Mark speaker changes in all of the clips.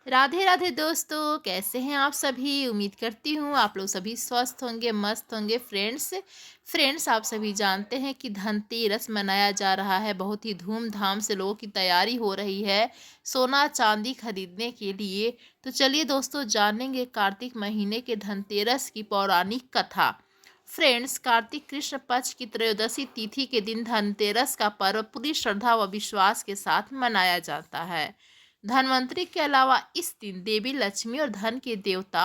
Speaker 1: राधे राधे दोस्तों, कैसे हैं आप सभी। उम्मीद करती हूँ आप लोग सभी स्वस्थ होंगे, मस्त होंगे। फ्रेंड्स आप सभी जानते हैं कि धनतेरस मनाया जा रहा है। बहुत ही धूमधाम से लोगों की तैयारी हो रही है सोना चांदी खरीदने के लिए। तो चलिए दोस्तों, जानेंगे कार्तिक महीने के धनतेरस की पौराणिक कथा। फ्रेंड्स, कार्तिक कृष्ण पक्ष की त्रयोदशी तिथि के दिन धनतेरस का पर्व पूरी श्रद्धा व विश्वास के साथ मनाया जाता है। धनवंतरी के अलावा इस दिन देवी लक्ष्मी और धन के देवता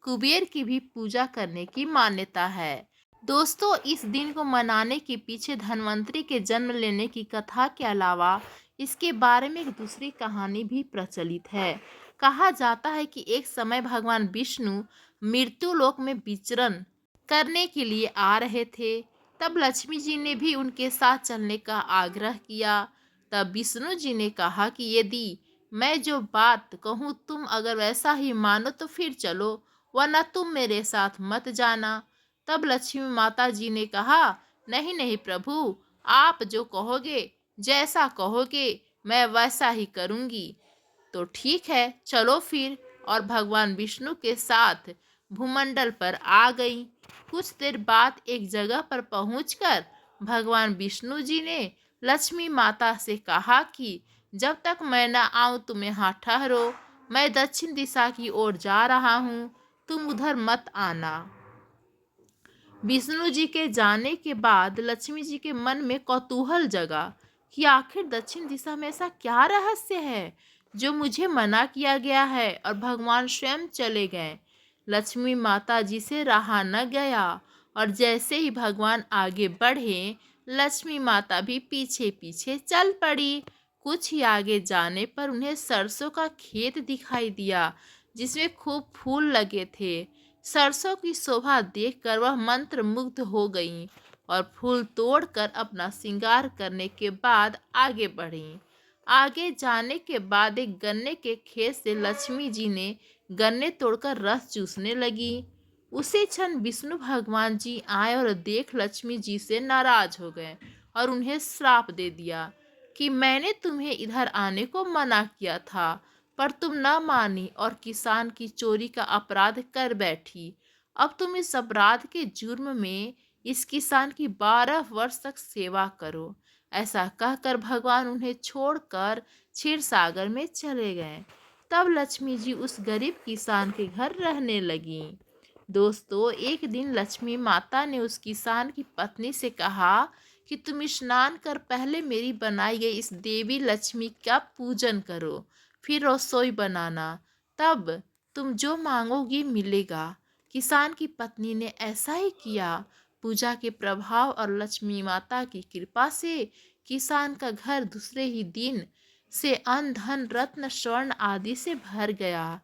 Speaker 1: कुबेर की भी पूजा करने की मान्यता है। दोस्तों, इस दिन को मनाने के पीछे धनवंतरी के जन्म लेने की कथा के अलावा इसके बारे में एक दूसरी कहानी भी प्रचलित है। कहा जाता है कि एक समय भगवान विष्णु मृत्यु लोक में विचरण करने के लिए आ रहे थे। तब लक्ष्मी जी ने भी उनके साथ चलने का आग्रह किया। तब विष्णु जी ने कहा कि यदि मैं जो बात कहूँ तुम अगर वैसा ही मानो तो फिर चलो, वरना तुम मेरे साथ मत जाना। तब लक्ष्मी माता जी ने कहा, नहीं नहीं प्रभु, आप जो कहोगे, जैसा कहोगे मैं वैसा ही करूँगी। तो ठीक है, चलो फिर। और भगवान विष्णु के साथ भूमंडल पर आ गई। कुछ देर बाद एक जगह पर पहुंचकर भगवान विष्णु जी ने लक्ष्मी माता से कहा कि जब तक मैं न आऊं तुम यहाँ ठहरो, मैं दक्षिण दिशा की ओर जा रहा हूँ, तुम उधर मत आना। विष्णु जी के जाने के बाद लक्ष्मी जी के मन में कौतूहल जगा कि आखिर दक्षिण दिशा में ऐसा क्या रहस्य है जो मुझे मना किया गया है, और भगवान स्वयं चले गए। लक्ष्मी माता जी से रहा न गया, और जैसे ही भगवान आगे बढ़े लक्ष्मी माता भी पीछे पीछे चल पड़ी। कुछ ही आगे जाने पर उन्हें सरसों का खेत दिखाई दिया जिसमें खूब फूल लगे थे। सरसों की शोभा देखकर वह मंत्र मुग्ध हो गईं और फूल तोड़कर अपना श्रृंगार करने के बाद आगे बढ़ीं। आगे जाने के बाद एक गन्ने के खेत से लक्ष्मी जी ने गन्ने तोड़कर रस चूसने लगी। उसी क्षण विष्णु भगवान जी आए और देख लक्ष्मी जी से नाराज हो गए और उन्हें श्राप दे दिया कि मैंने तुम्हें इधर आने को मना किया था, पर तुम न मानी और किसान की चोरी का अपराध कर बैठी। अब तुम इस अपराध के जुर्म में इस किसान की 12 वर्ष तक सेवा करो। ऐसा कहकर भगवान उन्हें छोड़कर क्षीर सागर में चले गए। तब लक्ष्मी जी उस गरीब किसान के घर रहने लगीं। दोस्तों, एक दिन लक्ष्मी माता ने उस किसान की पत्नी से कहा कि तुम स्नान कर पहले मेरी बनाई गई इस देवी लक्ष्मी का पूजन करो, फिर रसोई बनाना, तब तुम जो मांगोगी मिलेगा। किसान की पत्नी ने ऐसा ही किया। पूजा के प्रभाव और लक्ष्मी माता की कृपा से किसान का घर दूसरे ही दिन से अन्न धन रत्न स्वर्ण आदि से भर गया।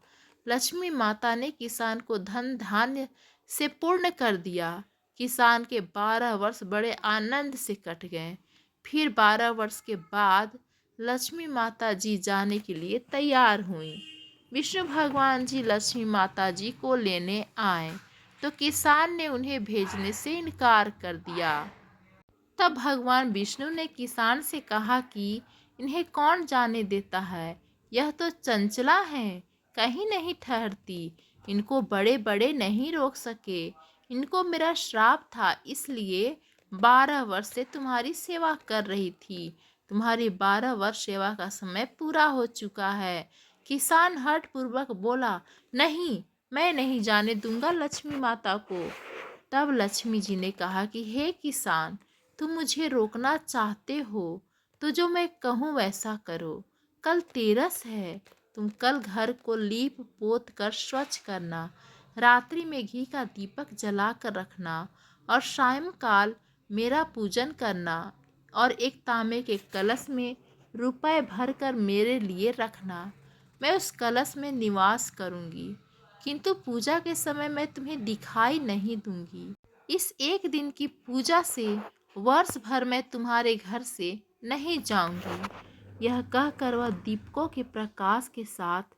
Speaker 1: लक्ष्मी माता ने किसान को धन धान्य से पूर्ण कर दिया। किसान के 12 वर्ष बड़े आनंद से कट गए। फिर 12 वर्ष के बाद लक्ष्मी माता जी जाने के लिए तैयार हुई। विष्णु भगवान जी लक्ष्मी माता जी को लेने आए तो किसान ने उन्हें भेजने से इनकार कर दिया। तब भगवान विष्णु ने किसान से कहा कि इन्हें कौन जाने देता है, यह तो चंचला हैं, कहीं नहीं ठहरती, इनको बड़े बड़े नहीं रोक सके। इनको मेरा श्राप था, इसलिए 12 वर्ष से तुम्हारी सेवा कर रही थी। तुम्हारी 12 वर्ष सेवा का समय पूरा हो चुका है। किसान हठ पूर्वक बोला, नहीं, मैं नहीं जाने दूंगा लक्ष्मी माता को। तब लक्ष्मी जी ने कहा कि हे किसान, तुम मुझे रोकना चाहते हो तो जो मैं कहूँ वैसा करो। कल तेरस है, तुम कल घर को लीप पोत कर स्वच्छ करना, रात्रि में घी का दीपक जला कर रखना और सायंकाल मेरा पूजन करना, और एक तांबे के कलश में रुपए भर कर मेरे लिए रखना। मैं उस कलश में निवास करूंगी, किंतु पूजा के समय मैं तुम्हें दिखाई नहीं दूंगी। इस एक दिन की पूजा से वर्ष भर मैं तुम्हारे घर से नहीं जाऊंगी। यह कहकर वह दीपकों के प्रकाश के साथ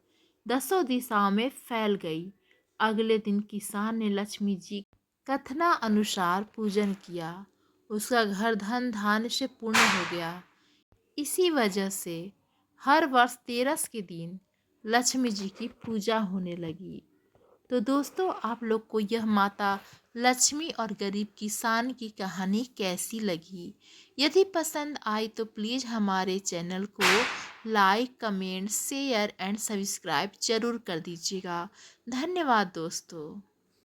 Speaker 1: 10 दिशाओं में फैल गई। अगले दिन किसान ने लक्ष्मी जी कथना अनुसार पूजन किया। उसका घर धन धान्य से पूर्ण हो गया। इसी वजह से हर वर्ष तेरस के दिन लक्ष्मी जी की पूजा होने लगी। तो दोस्तों, आप लोग को यह माता लक्ष्मी और गरीब किसान की कहानी कैसी लगी? यदि पसंद आई तो प्लीज़ हमारे चैनल को like, comment, share and subscribe जरूर कर दीजिएगा। धन्यवाद दोस्तों।